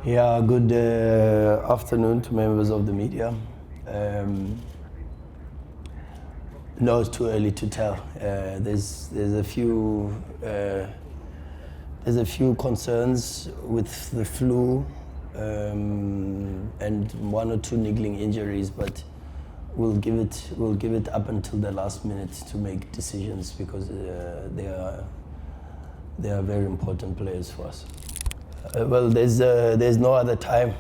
Yeah, good afternoon to members of the media. No, it's too early to tell. There's a few concerns with the flu and one or two niggling injuries, but we'll give it up until the last minute to make decisions because they are very important players for us. Well, there's no other time.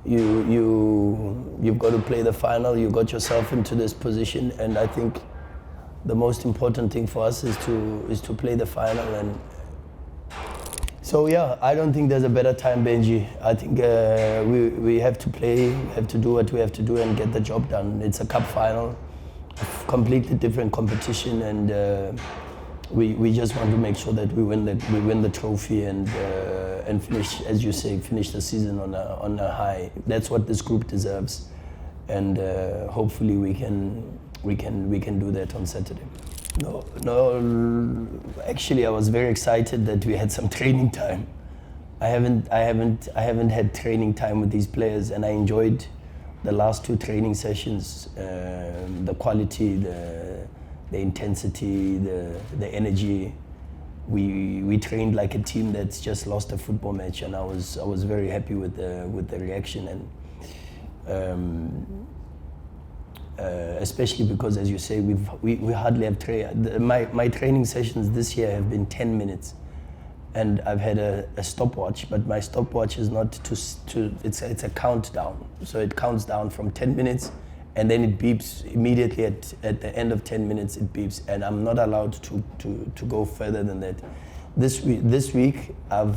You've got to play the final. You got yourself into this position, and I think the most important thing for us is to play the final. And so yeah, I don't think there's a better time, Benji. I think we have to play, we have to do what we have to do and get the job done. It's a cup final, a completely different competition, and we just want to make sure that we win the trophy and finish, as you say, finish the season on a high. That's what this group deserves, and hopefully we can do that on Saturday. No. Actually, I was very excited that we had some training time. I haven't had training time with these players, and I enjoyed the last two training sessions. The quality, the intensity, the energy. We trained like a team that's just lost a football match, and I was very happy with the reaction, and especially because, as you say, we hardly have my training sessions this year have been 10 minutes, and I've had a stopwatch, but my stopwatch is not it's a countdown, so it counts down from 10 minutes. And then it beeps immediately at the end of 10 minutes. It beeps, and I'm not allowed to go further than that. This week, I've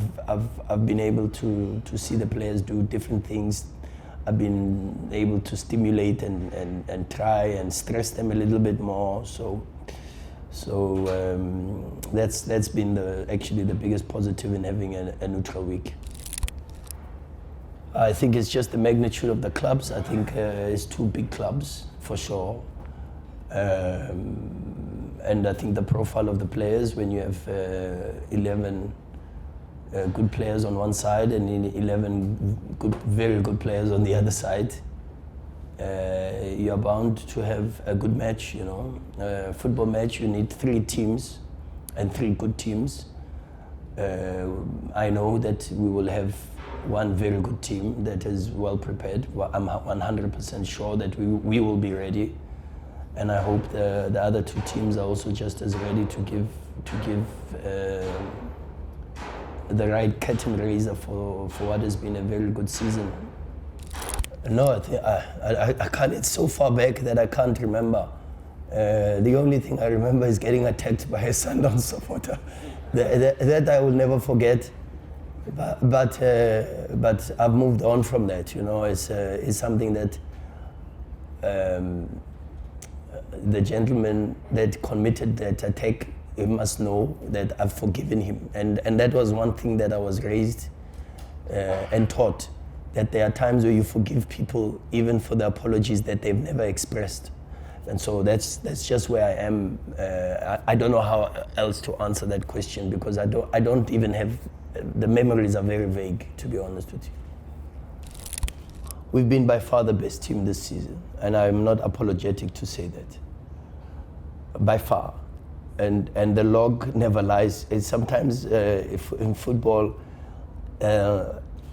been able to see the players do different things. I've been able to stimulate and try and stress them a little bit more. So that's been actually the biggest positive in having a neutral week. I think it's just the magnitude of the clubs. I think it's two big clubs for sure, and I think the profile of the players, when you have 11 good players on one side and 11 very good players on the other side, you're bound to have a good match. Football match, you need 3 teams and 3 good teams. I know that we will have one very good team that is well prepared. I'm 100% sure that we will be ready, and I hope the other 2 teams are also just as ready to give the right curtain raiser for what has been a very good season. No, I think I can't. It's so far back that I can't remember. The only thing I remember is getting attacked by a Sundowns supporter. That I will never forget. But I've moved on from that. It's something that the gentleman that committed that attack, he must know that I've forgiven him, and that was one thing that I was raised and taught, that there are times where you forgive people even for the apologies that they've never expressed. And so that's just where I am. I don't know how else to answer that question, because I don't even have. The memories are very vague, to be honest with you. We've been by far the best team this season, and I'm not apologetic to say that. By far. And the log never lies. It's sometimes if in football,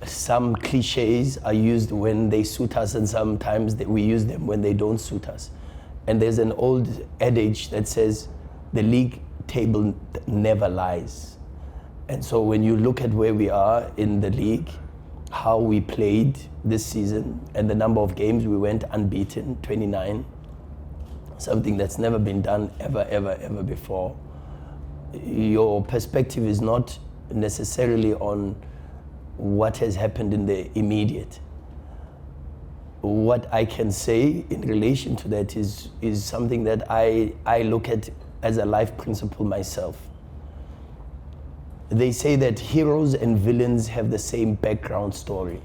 some cliches are used when they suit us, and sometimes we use them when they don't suit us. And there's an old adage that says, the league table never lies. And so when you look at where we are in the league, how we played this season, and the number of games we went unbeaten, 29, something that's never been done ever before. Your perspective is not necessarily on what has happened in the immediate. What I can say in relation to that is something that I look at as a life principle myself. They say that heroes and villains have the same background story,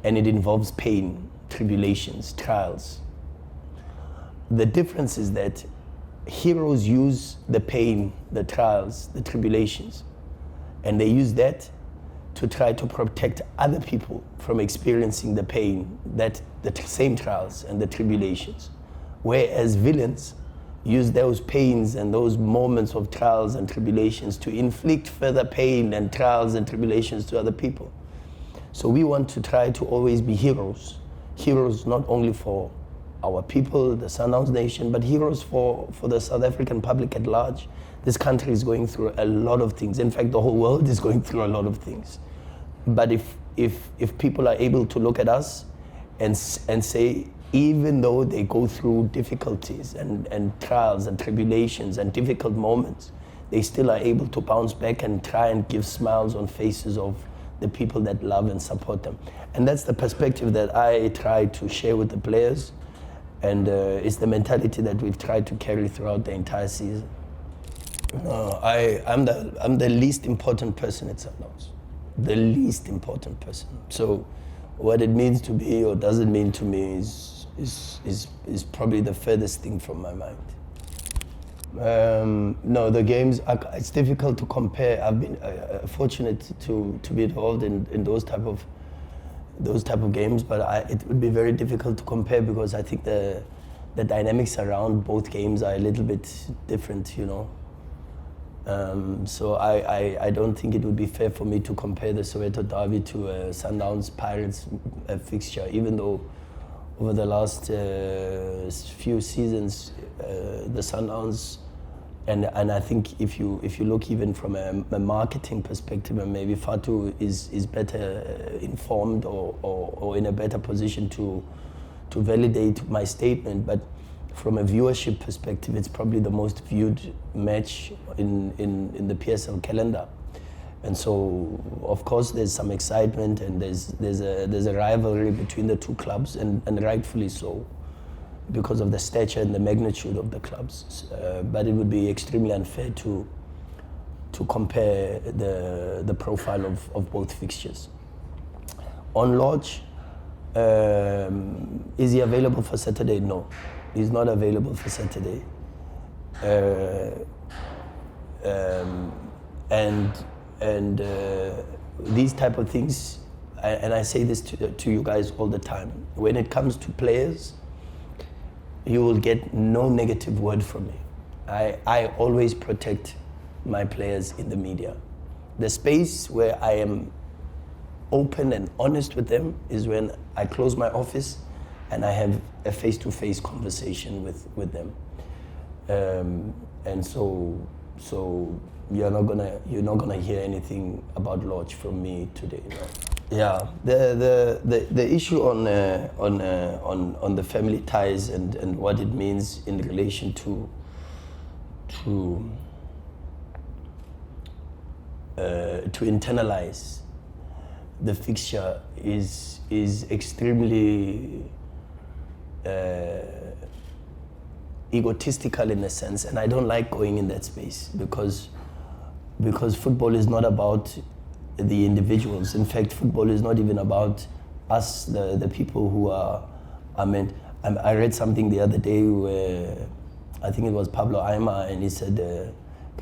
and it involves pain, tribulations, trials. The difference is that heroes use the pain, the trials, the tribulations, and they use that to try to protect other people from experiencing the pain, that the same trials and the tribulations. Whereas villains use those pains and those moments of trials and tribulations to inflict further pain and trials and tribulations to other people. So we want to try to always be heroes. Heroes not only for our people, the Sundowns nation, but heroes for the South African public at large. This country is going through a lot of things. In fact, the whole world is going through a lot of things. But if people are able to look at us and say, even though they go through difficulties and trials and tribulations and difficult moments, they still are able to bounce back and try and give smiles on faces of the people that love and support them. And that's the perspective that I try to share with the players, and it's the mentality that we've tried to carry throughout the entire season. No, I'm the least important person at Sundowns. The least important person. So what it means to me or doesn't mean to me is probably the furthest thing from my mind. No, the games, it's difficult to compare. I've been fortunate to be involved in those type of games, but it would be very difficult to compare because I think the dynamics around both games are a little bit different, you know. So I don't think it would be fair for me to compare the Soweto derby to a Sundowns Pirates fixture, even though over the last few seasons the Sundowns, and I think if you look even from a marketing perspective, and maybe Fatu is better informed or in a better position to validate my statement, but from a viewership perspective, it's probably the most viewed match in the PSL calendar. And so, of course, there's some excitement and there's a rivalry between the two clubs, and rightfully so, because of the stature and the magnitude of the clubs. But it would be extremely unfair to compare the profile of both fixtures. On Lodge, is he available for Saturday? No. He's not available for Saturday. And these type of things, and I say this to you guys all the time, when it comes to players, you will get no negative word from me. I always protect my players in the media. The space where I am open and honest with them is when I close my office and I have a face-to-face conversation with them, and so you're not gonna hear anything about Lodge from me today. No. Yeah, the issue on the family ties and what it means in relation to internalize the fixture is extremely egotistical in a sense, and I don't like going in that space because football is not about the individuals. In fact, football is not even about us, the people who are meant. I read something the other day where I think it was Pablo Aimar, and he said,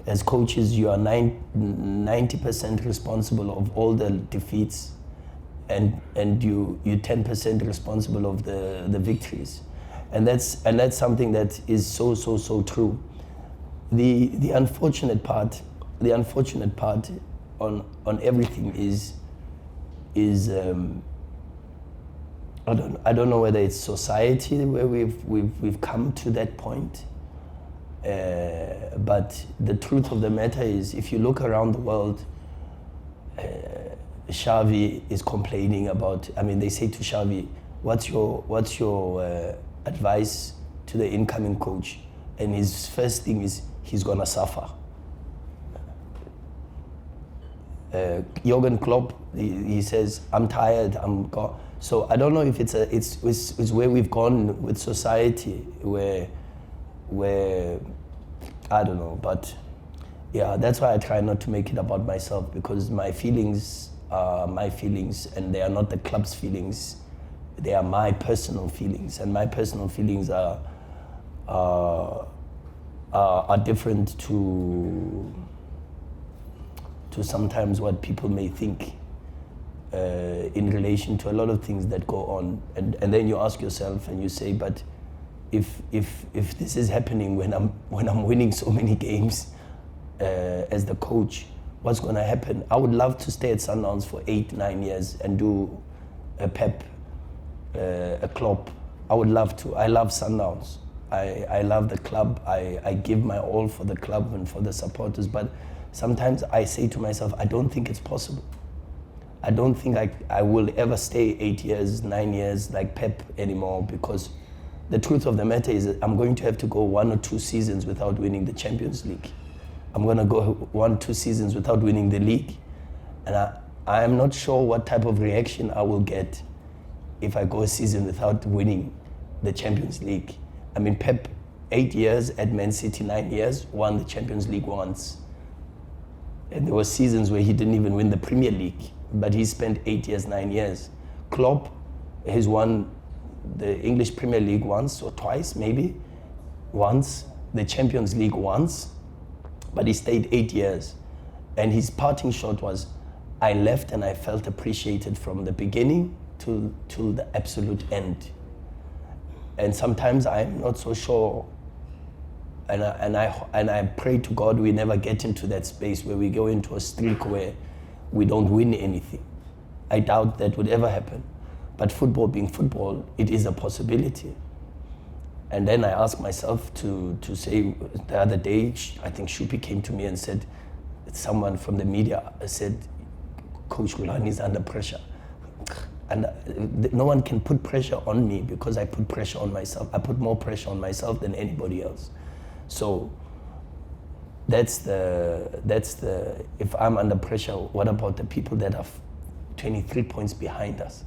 as coaches, you are 90% responsible of all the defeats, and you 10% responsible of the victories, and that's something that is so true. The unfortunate part on everything is I don't know whether it's society where we've come to that point, but the truth of the matter is, if you look around the world, Xavi is complaining about. I mean, they say to Xavi, "What's your advice to the incoming coach?" And his first thing is he's gonna suffer. Jurgen Klopp, he says, "I'm tired. I'm gone." So I don't know if it's where we've gone with society, where I don't know, but yeah, that's why I try not to make it about myself, because my feelings are my feelings and they are not the club's feelings. They are my personal feelings, and my personal feelings are different to sometimes what people may think. in relation to a lot of things that go on. And then you ask yourself and you say, but if this is happening when I'm winning so many games as the coach, what's going to happen? I would love to stay at Sundowns for 8-9 years and do a Pep, a Klopp. I would love to. I love Sundowns. I love the club. I give my all for the club and for the supporters. But sometimes I say to myself, I don't think it's possible. I don't think I will ever stay 8 years, 9 years like Pep anymore, because the truth of the matter is that I'm going to have to go 1 or 2 seasons without winning the Champions League. I'm going to go 1 or 2 seasons without winning the league. And I am not sure what type of reaction I will get if I go a season without winning the Champions League. I mean, Pep, 8 years at Man City, 9 years, won the Champions League once. And there were seasons where he didn't even win the Premier League, but he spent 8 years, 9 years. Klopp has won the English Premier League once or twice, maybe. Once, the Champions League once, but he stayed 8 years. And his parting shot was, I left and I felt appreciated from the beginning to the absolute end. And sometimes I'm not so sure, and I pray to God we never get into that space where we go into a streak where we don't win anything. I doubt that would ever happen. But football being football, it is a possibility. And then I asked myself to say, the other day, I think Shupi came to me and said, someone from the media said, Coach Rulani is under pressure. And no one can put pressure on me because I put pressure on myself. I put more pressure on myself than anybody else. So that's the, if I'm under pressure, what about the people that are 23 points behind us?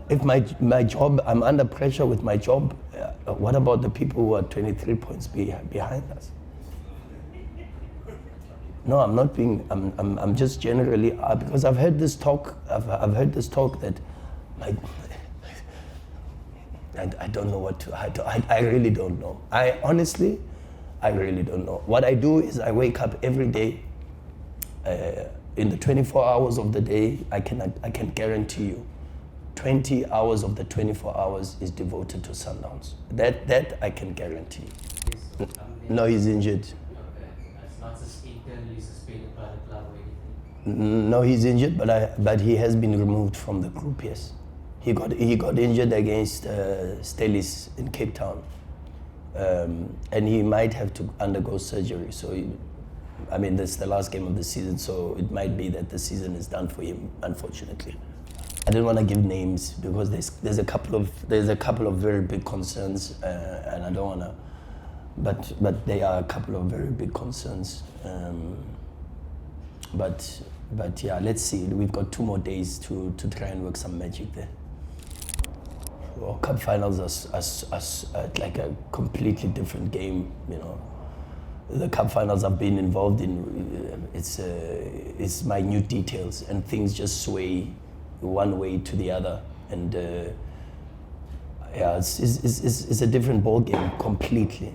If my job, I'm under pressure with my job, what about the people who are 23 points behind us? No, I'm not being, I'm just generally, because I've heard this talk, I've heard this talk that I don't know what to, I really don't know. I really don't know. What I do is I wake up every day, in the 24 hours of the day, I can guarantee you, 20 hours of the 24 hours is devoted to Sundowns. That I can guarantee. No, he's injured. Not internally suspended by the club or anything? No, he's injured, but he has been removed from the group, yes. He got injured against Stelis in Cape Town. And he might have to undergo surgery. So, I mean, that's the last game of the season, so it might be that the season is done for him, unfortunately. I don't want to give names because there's a couple of very big concerns, and I don't want to. But there are a couple of very big concerns. But yeah, let's see. We've got 2 more days to try and work some magic there. Well, cup finals are like a completely different game, you know. The cup finals I've been involved in, it's minute details and things just sway one way to the other, and yeah, it's a different ball game completely.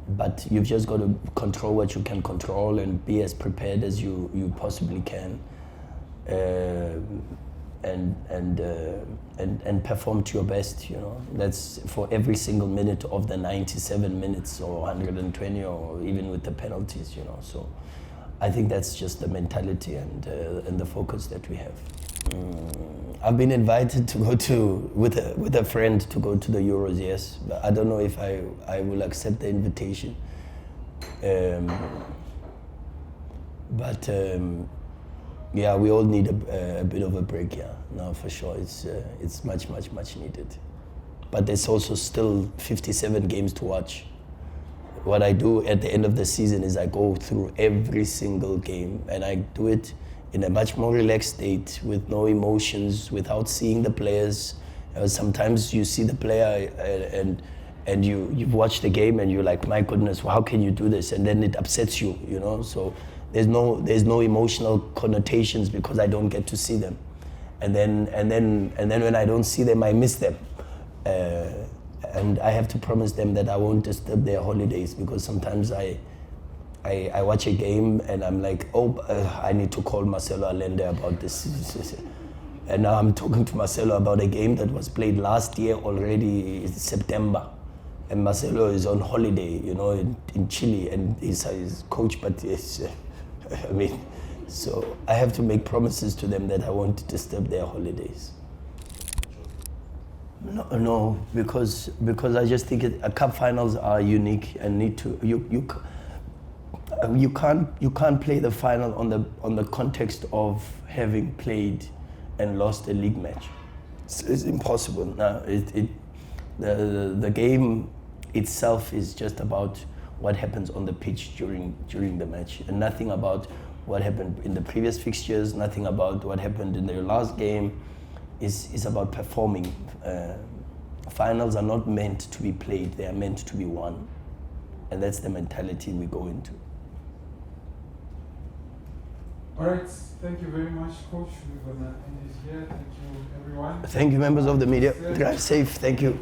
But you've just got to control what you can control and be as prepared as you possibly can, and perform to your best. You know, that's for every single minute of the 97 minutes or 120 or even with the penalties. You know, so I think that's just the mentality and the focus that we have. I've been invited to go with a friend to go to the Euros, yes, but I don't know if I will accept the invitation. Yeah, we all need a bit of a break, yeah. No, for sure, it's much needed. But there's also still 57 games to watch. What I do at the end of the season is I go through every single game, and I do it in a much more relaxed state with no emotions, without seeing the players. Sometimes you see the player and you watch the game and you're like, my goodness, well, how can you do this? And then it upsets you, you know? So there's no emotional connotations because I don't get to see them. And then when I don't see them, I miss them. And I have to promise them that I won't disturb their holidays, because sometimes I watch a game and I'm like, I need to call Marcelo Allende about this. And now I'm talking to Marcelo about a game that was played last year already, September. And Marcelo is on holiday, in Chile, and he's his coach, but so I have to make promises to them that I won't disturb their holidays. No, because I just think cup finals are unique and need to you can't play the final on the context of having played and lost a league match. It's impossible. Now the game itself is just about what happens on the pitch during the match, and nothing about what happened in the previous fixtures, nothing about what happened in the last game. Is about performing. Finals are not meant to be played, they are meant to be won. And that's the mentality we go into. All right, thank you very much, Coach. We're going to end this here. Thank you, everyone. Thank you, members of the media. Drive safe. Thank you.